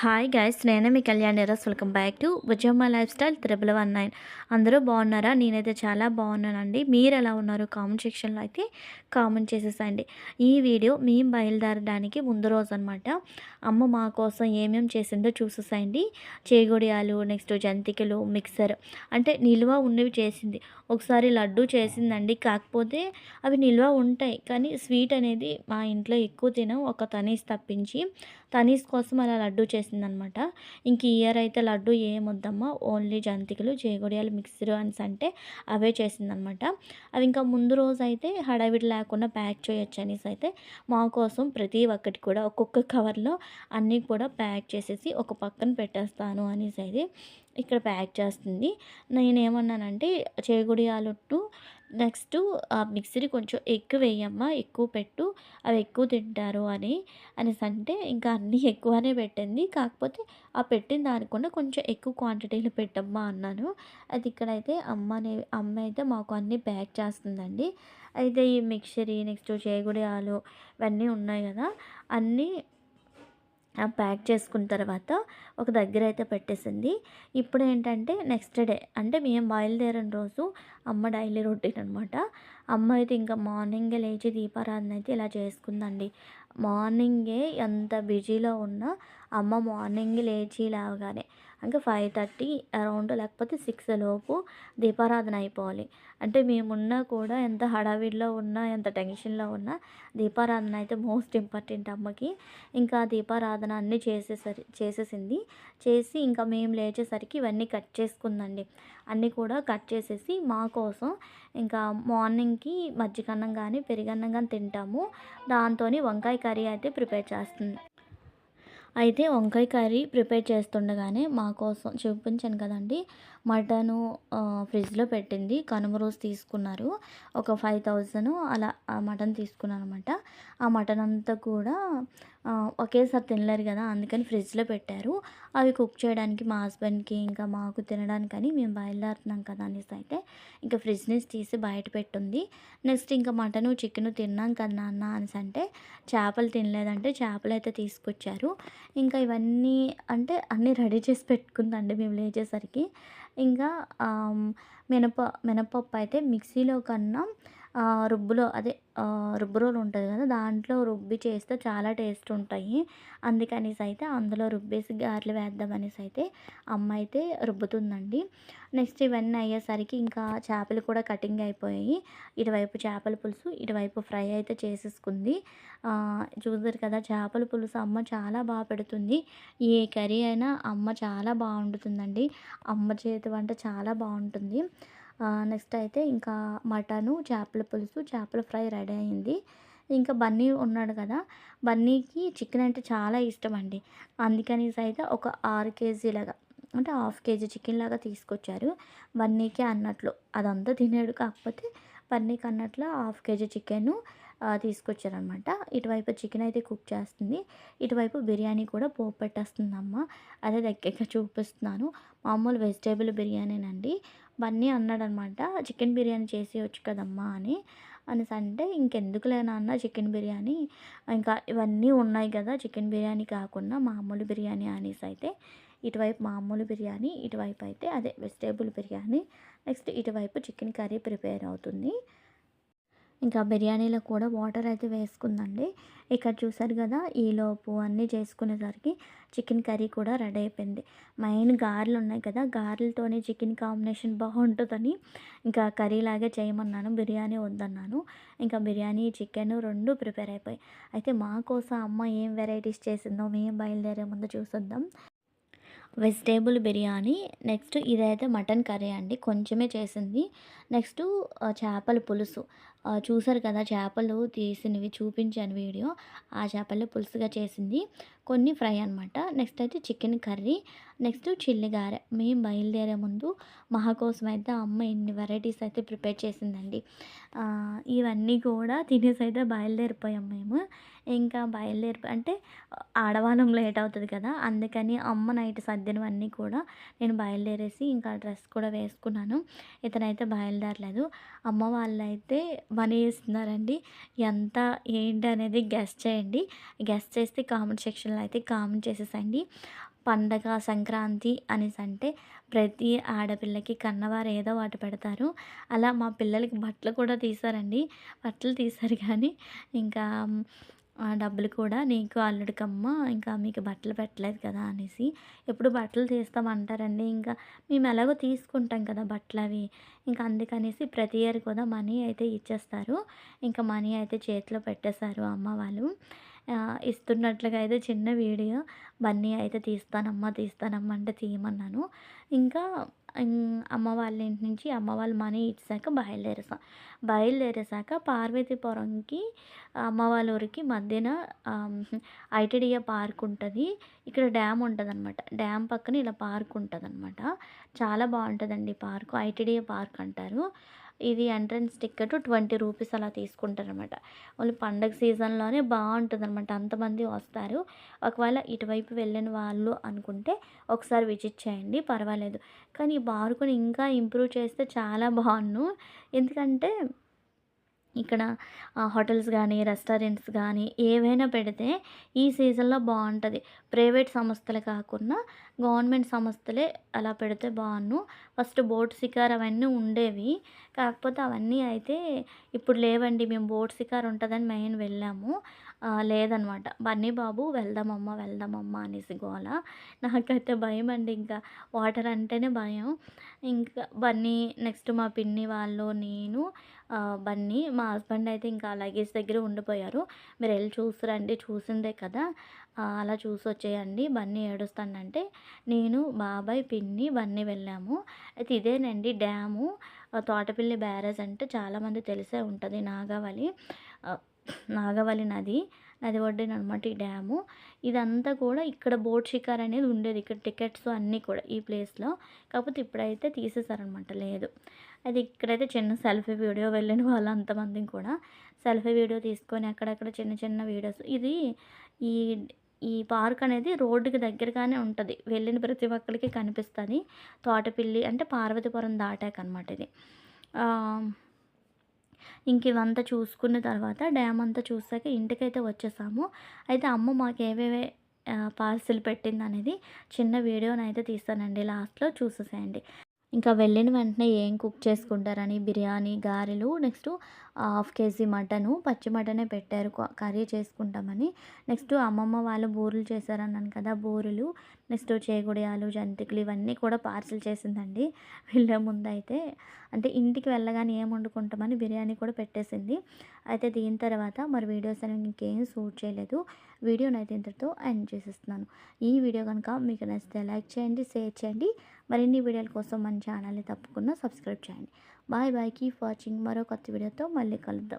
Hi guys, నేనే మీ Kalyan Niras. Welcome back to Bhujamma life style 319. అందరూ బాగున్నారా? నేనైతే చాలా బాగున్నానండి. మీరు ఎలా ఉన్నారు? కామెంట్ సెక్షన్లో అయితే కామెంట్ చేసేసండి. ఈ వీడియో మేము బయలుదేరడానికి ముందు రోజు అనమాట. అమ్మ మా కోసం ఏమేమి చేసిందో చూసేసండి. చేగొడియాలు, నెక్స్ట్ జంతికలు, మిక్సర్ అంటే నిల్వ ఉన్నవి చేసింది. ఒకసారి లడ్డు చేసిందండి, కాకపోతే అవి నిల్వ ఉంటాయి కానీ స్వీట్ అనేది మా ఇంట్లో ఎక్కువ తినం, ఒక తనీస్ తప్పించి. తనీస్ కోసం అలా లడ్డు చేసిందనమాట. ఇంక ఈ ఇయర్ అయితే లడ్డు ఏమొద్దమ్మా, ఓన్లీ జంతికలు, చేగొడియాలు, మిక్సర్ అన్స్ అంటే అవే చేసిందనమాట. అవి ఇంకా ముందు రోజు అయితే హడావిడి లేకుండా ప్యాక్ చేయొచ్చు అనేసి అయితే మా కోసం ప్రతి ఒక్కటి కూడా ఒక్కొక్క కవర్లో అన్నీ కూడా ప్యాక్ చేసేసి ఒక పక్కన పెట్టేస్తాను అనేసి అయితే ఇక్కడ ప్యాక్ చేస్తుంది. నేనేమన్నానంటే చేగొడియాలుట్టు నెక్స్ట్ మిక్సీ కొంచెం ఎక్కువ వేయమ్మా, ఎక్కువ పెట్టు, అవి ఎక్కువ తింటారు అనేసి అంటే ఇంకా అన్నీ ఎక్కువనే పెట్టింది. కాకపోతే ఆ పెట్టిన దానికన్నా కొంచెం ఎక్కువ క్వాంటిటీలో పెట్టమ్మా అన్నాను. అది ఇక్కడైతే అమ్మ అయితే మాకు అన్నీ ప్యాక్ చేస్తుందండి. అయితే ఈ మిక్చరీ నెక్స్ట్ చేగుడియాలు ఇవన్నీ ఉన్నాయి కదా, అన్నీ ప్యాక్ చేసుకున్న తర్వాత ఒక దగ్గర అయితే పెట్టేసింది. ఇప్పుడు ఏంటంటే నెక్స్ట్ డే అంటే మేము బయలుదేరిన రోజు అమ్మ డైలీ రొటీన్ అనమాట. అమ్మ అయితే ఇంకా మార్నింగే లేచి దీపారాధన అయితే ఇలా చేసుకుందండి. మార్నింగే ఎంత బిజీలో ఉన్నా అమ్మ మార్నింగ్ లేచి లేవగానే ఇంకా 5:30 అరౌండ్ లేకపోతే 6 లోపు దీపారాధన అయిపోవాలి. అంటే మేమున్నా కూడా ఎంత హడావిడిలో ఉన్నా, ఎంత టెన్షన్లో ఉన్నా దీపారాధన అయితే మోస్ట్ ఇంపార్టెంట్ అమ్మకి. ఇంకా దీపారాధన అన్నీ చేసేసింది. చేసి ఇంకా మేము లేచేసరికి ఇవన్నీ కట్ చేసుకుందండి. అన్నీ కూడా కట్ చేసేసి మా కోసం ఇంకా మార్నింగ్కి మజ్జిగన్నం కానీ పెరుగన్నం కానీ తింటాము. దాంతోని వంకాయ కర్రీ అయితే ప్రిపేర్ చేస్తుంది. అయితే వంకాయ కర్రీ ప్రిపేర్ చేస్తుండగానే మా కోసం చూపించాను కదండి, మటను ఫ్రిడ్జ్లో పెట్టింది. కనుమ రోజు తీసుకున్నారు, ఒక 5,000 అలా మటన్ తీసుకున్నాను అనమాట. ఆ మటన్ అంతా కూడా ఒకేసారి తినలేరు కదా, అందుకని ఫ్రిడ్జ్లో పెట్టారు. అవి కుక్ చేయడానికి మా హస్బెండ్కి ఇంకా మాకు తినడానికని మేము బయలుదేరుతున్నాం కదా అనేసి అయితే ఇంకా ఫ్రిడ్జ్ నుంచి తీసి బయట పెట్టుంది. నెక్స్ట్ ఇంకా మటను చికెను తిన్నాం కదా నాన్న అనేసి అంటే చేపలు తినలేదంటే చేపలు అయితే తీసుకొచ్చారు. ఇంకా ఇవన్నీ అంటే అన్నీ రెడీ చేసి పెట్టుకుందండి మేము లేచేసరికి. ఇంకా మినపప్పు అయితే మిక్సీలో కన్నా రుబ్బులో అదే రుబ్బు రోలు ఉంటుంది కదా, దాంట్లో రుబ్బి చేస్తే చాలా టేస్ట్ ఉంటాయి. అందుకనేసి అయితే అందులో రుబ్బేసి గారెలు వేద్దామనేసి అయితే అమ్మ అయితే రుబ్బుతుందండి. నెక్స్ట్ ఇవన్నీ అయ్యేసరికి ఇంకా చేపలు కూడా కటింగ్ అయిపోయాయి. ఇటువైపు చేపల పులుసు, ఇటువైపు ఫ్రై అయితే చేసేసుకుంది. చూసారు కదా, చేపల పులుసు అమ్మ చాలా బాగా పెడుతుంది. ఏ కర్రీ అయినా అమ్మ చాలా బాగా వండుతుందండి. అమ్మ చేతి వంట చాలా బాగుంటుంది. నెక్స్ట్ అయితే ఇంకా మటను, చేపల పులుసు, చేపల ఫ్రై రెడీ అయింది. ఇంకా బన్నీ ఉన్నాడు కదా, బన్నీకి చికెన్ అంటే చాలా ఇష్టం అండి. అందుకనేసి అయితే ఒక 6 కేజీలాగా అంటే హాఫ్ కేజీ చికెన్ లాగా తీసుకొచ్చారు. బన్నీకే అన్నట్లు అదంతా తినేడు, కాకపోతే బన్నీకి అన్నట్లు హాఫ్ కేజీ చికెను తీసుకొచ్చారనమాట. ఇటువైపు చికెన్ అయితే కుక్ చేస్తుంది, ఇటువైపు బిర్యానీ కూడా పోపు పెట్టేస్తుందమ్మ. అదే దగ్గరగా చూపిస్తున్నాను. మామూలు వెజిటేబుల్ బిర్యానీనండి. బన్నీ అన్నాడనమాట, చికెన్ బిర్యానీ చేసేయొచ్చు కదమ్మా అనేసి అంటే ఇంకెందుకులే నాన్న చికెన్ బిర్యానీ, ఇంకా ఇవన్నీ ఉన్నాయి కదా, చికెన్ బిర్యానీ కాకుండా మామూలు బిర్యానీ అనేసి అయితే ఇటువైపు మామూలు బిర్యానీ, ఇటువైపు అయితే అదే వెజిటేబుల్ బిర్యానీ, నెక్స్ట్ ఇటువైపు చికెన్ కర్రీ ప్రిపేర్ అవుతుంది. ఇంకా బిర్యానీలో కూడా వాటర్ అయితే వేసుకుందండి. ఇక్కడ చూసారు కదా, ఈలోపు అన్నీ చేసుకునేసరికి చికెన్ కర్రీ కూడా రెడీ అయిపోయింది. మెయిన్ గారెలు ఉన్నాయి కదా, గారెలతోనే చికెన్ కాంబినేషన్ బాగుంటుందని ఇంకా కర్రీ లాగే చేయమన్నాను, బిర్యానీ వద్దన్నాను. ఇంకా బిర్యానీ చికెన్ రెండు ప్రిపేర్ అయిపోయాయి. అయితే మా కోసం అమ్మ ఏం వెరైటీస్ చేసిందో మేము బయలుదేరే ముందు చూసొద్దాం. వెజిటేబుల్ బిర్యానీ, నెక్స్ట్ ఇదైతే మటన్ కర్రీ అండి, కొంచెమే చేసింది. నెక్స్ట్ చేపల పులుసు, చూసారు కదా చేపలు తీసినవి చూపించాను వీడియో, ఆ చేపలు పులుసుగా చేసింది. కొన్ని ఫ్రై అనమాట. నెక్స్ట్ అయితే చికెన్ కర్రీ, నెక్స్ట్ చిల్లి గారె. మేము బయలుదేరే ముందు మహా కోసం అయితే అమ్మ ఇన్ని వెరైటీస్ అయితే ప్రిపేర్ చేసిందండి. ఇవన్నీ కూడా తినేసి అయితే బయలుదేరిపోయాం మేము. ఇంకా అంటే ఆడవాళ్ళం లేట్ అవుతది కదా! అందుకని అమ్మ నైట్ సర్దినవన్నీ కూడా నేను బయలుదేరేసి ఇంకా డ్రెస్ కూడా వేసుకున్నాను. ఇతనైతే బయలుదేరలేదు. అమ్మ వాళ్ళైతే మనీ ఇస్తున్నారండి. ఎంత ఏంటి అనేది గెస్ చేయండి. గెస్ చేస్తే కామెంట్ సెక్షన్‌లో అయితే కామెంట్ చేసేసేయండి. పండగ, సంక్రాంతి అనేసంటే ప్రతి ఆడపిల్లకి కన్నవారు ఏదో ఒకటి పెడతారు. అలా మా పిల్లలకి బట్టలు కూడా తీశారండి. బట్టలు తీశారు కానీ ఇంకా డబ్బులు కూడా నీకు అల్లుడికమ్మా ఇంకా మీకు బట్టలు పెట్టలేదు కదా అనేసి. ఎప్పుడు బట్టలు తీస్తామంటారండి. ఇంకా మేము ఎలాగో తీసుకుంటాం కదా బట్టలవి. ఇంకా అందుకనేసి ప్రతి ఇయర్ కూడా మనీ అయితే ఇచ్చేస్తారు. ఇంకా మనీ అయితే చేతిలో పెట్టేశారు అమ్మ వాళ్ళు. ఇస్తున్నట్లుగా అయితే చిన్న వీడియో బన్నీ అయితే తీస్తానమ్మా అంటే తీయమన్నాను. ఇంకా అమ్మ వాళ్ళ ఇంటి నుంచి అమ్మ వాళ్ళు మనీ ఇచ్చాక బయలుదేరేసాక పార్వతీపురంకి అమ్మ వాళ్ళ ఊరికి మధ్యన ఐటీడీఏ పార్క్ ఉంటది. ఇక్కడ డ్యామ్ ఉంటదనమాట. డ్యామ్ పక్కన ఇలా పార్క్ ఉంటదనమాట. చాలా బావుంటదండి పార్కు. ఐటీడీఏ పార్క్ అంటారు. ఇది ఎంట్రన్స్ టికెట్ ₹20 అలా తీసుకుంటారనమాట. ఓన్లీ పండగ సీజన్‌లోనే బావుంటదనమాట. అంతమంది వస్తారు. ఒకవేళ ఇటువైపు వెళ్ళిన వాళ్ళు అనుకుంటే ఒకసారి విజిట్ చేయండి పర్వాలేదు. కానీ ఈ పార్కుని ఇంకా ఇంప్రూవ్ చేస్తే చాలా బావున్ను. ఎందుకంటే ఇక్కడ హోటల్స్ గానీ, రెస్టారెంట్స్ గానీ ఏవైనా పెడితే ఈ సీజన్‌లో బావుంటది. ప్రైవేట్ సంస్థలు కాకుండా గవర్నమెంట్ సంస్థలే అలా పెడితే బావున్ను. ఫస్ట్ బోట్ షికార్ అవన్నీ ఉండేవి. కాకపోతే అవన్నీ అయితే ఇప్పుడు లేవండి. మేము బోట్ షికార్ ఉంటదని మెయిన్ వెళ్ళాము. లేదనమాట. బన్నీ బాబు వెళ్దామమ్మా అనేసి గోల. నాకైతే భయమండి ఇంకా. వాటర్ అంటేనే భయం. ఇంకా బన్నీ నెక్స్ట్ మా పిన్ని వాళ్ళు, నేను, బన్నీ, మా హస్బెండ్ అయితే ఇంకా లగేజ్ దగ్గరే ఉండిపోయారు. మీరెళ్లి చూసిరండి చూసిందే కదా! అలా చూసొచ్చేయండి బన్నీ ఏడుస్తాడంటే, నేను, బాబాయ్, పిన్ని, బన్నీ వెళ్ళాము. అయితే ఇదేనండి డ్యాము. తోటపల్లి బ్యారేజ్ అంటే చాలామంది తెలిసే ఉంటది. నాగావళి నది ఒడ్డుననమాట ఈ డ్యాము. ఇదంతా కూడా ఇక్కడ బోట్ షికార్ అనేది ఉండేది. ఇక్కడ టికెట్స్ అన్నీ కూడా ఈ ప్లేస్‌లో. కాకపోతే ఇప్పుడైతే తీసేసారనమాట. లేదు. అది ఇక్కడైతే చిన్న సెల్ఫీ వీడియో వెళ్ళిన వాళ్ళు అంతమందిని కూడా సెల్ఫీ వీడియో తీసుకొని అక్కడక్కడ చిన్న చిన్న వీడియోస్ ఈ ఈ పార్క్ అనేది రోడ్డుకి దగ్గరగానే ఉంటది. వెళ్ళిన ప్రతి ఒక్కళ్ళకి కనిపిస్తది. తోటపిల్లి అంటే పార్వతీపురం దాటాకనమాట ఇది. ఆహ్ ఇంక ఇవంతా చూసుకున్న తర్వాత డ్యామ్ అంతా చూసాక ఇంటికైతే వచ్చేసాము. అయితే అమ్మ మాకు ఏవేవి పార్సిల్ పెట్టిందనేది చిన్న వీడియోనైతే తీస్తానండి. లాస్ట్‌లో చూసేసేయండి. ఇంకా వెళ్ళిన వెంటనే ఏం కుక్ చేసుకుంటారని బిర్యానీ, గారెలు, నెక్స్టు హాఫ్ కేజీ మటను, పచ్చి మటనే పెట్టారు. కర్రీ చేసుకుంటామని. నెక్స్ట్ అమ్మమ్మ వాళ్ళు బూరెలు చేశారన్నాను కదా! బూరెలు, నెక్స్ట్ చేగుడియాలు, జంతికలు ఇవన్నీ కూడా పార్సిల్ చేసిందండి. వెళ్ళే ముందయితే అంటే ఇంటికి వెళ్ళగానే ఏం వండుకుంటామని బిర్యానీ కూడా పెట్టేసింది. అయితే దీని తర్వాత మరి వీడియోస్ అనేవి ఇంకేం షూట్ చేయలేదు. వీడియోనైతే ఇంతటితో ఎండ్ చేసేస్తున్నాను. ఈ వీడియో కనుక మీకు నచ్చితే లైక్ చేయండి, షేర్ చేయండి. మరిన్ని వీడియోల కోసం మన ఛానల్ని తప్పకుండా సబ్స్క్రైబ్ చేయండి. Bye bye. Keep watching. మరో కొత్త వీడియోతో మళ్ళీ కలుద్దాం.